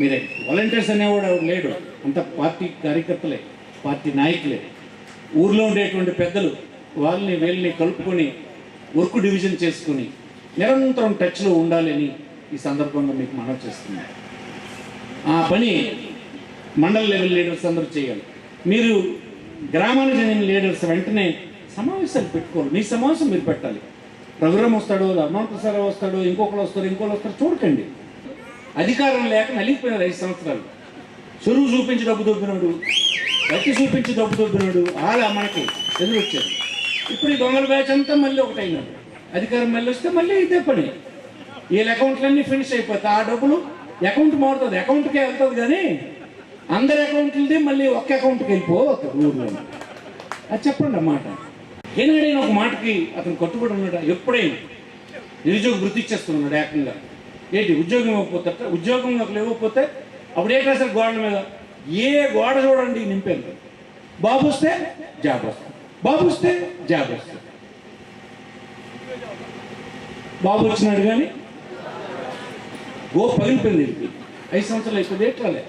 మీరే వాలంటీర్స్ అనేవాడు ఎవడు లేడు, అంత పార్టీ కార్యకర్తలే, పార్టీ నాయకులే, ఊర్లో ఉండేటువంటి పెద్దలు వాళ్ళని వీళ్ళని కలుపుకొని వర్క్ డివిజన్ చేసుకుని నిరంతరం టచ్లో ఉండాలని ఈ సందర్భంగా మీకు మనవి చేస్తున్నాను. ఆ పని మండల లెవెల్ లీడర్స్ అందరూ చేయాలి. మీరు గ్రామానికి చెందిన లీడర్స్ వెంటనే సమావేశాలు పెట్టుకోవాలి. మీ సమావేశం మీరు పెట్టాలి. రఘురామ్ వస్తాడు, అమ్మాప్రసారావు వస్తాడు, ఇంకొకరు వస్తారు చూడకండి. అధికారం లేక నలిగిపోయినారు 5 సంవత్సరాలు. చెరువు చూపించి డబ్బు దొబ్బినాడు, గట్టి చూపించి డబ్బు దొబ్బినాడు, అలా మనకి ఎదురు వచ్చారు. ఇప్పుడు ఈ దొంగల బ్యాచ్ అంతా మళ్ళీ ఒకటైనాడు. అధికారం మళ్ళీ వస్తే మళ్ళీ ఇదే పని. వీళ్ళ అకౌంట్లన్నీ ఫినిష్ అయిపోతాయి. ఆ డబ్బులు అకౌంట్ మారుతుంది, అకౌంట్కే వెళ్తుంది, కానీ అందరి అకౌంట్లది మళ్ళీ ఒక్క అకౌంట్కి వెళ్ళిపోతుంది ఊళ్ళో. అది చెప్పండి అన్నమాట. ఏనాడైనా ఒక మాటకి అతను కట్టుబడి ఉన్నాడు. ఎప్పుడైనా నిరుద్యోగ వృత్తి ఇచ్చేస్తున్నాడు ఏకంగా. ఏంటి ఉద్యోగం ఇవ్వకపోతే, ఉద్యోగం ఇవ్వకపోతే అప్పుడు ఏంటి అసలు గోడల మీద ఏ గోడ చూడండి నింపారు. బాబు వస్తే జాబ్ వస్తుంది, బాబు వస్తే జాబ్ వస్తుంది. బాబు వచ్చినాడు కానీ పగిలిపోయింది. 5 సంవత్సరాలు అయిపోయింది, ఎట్రాలే.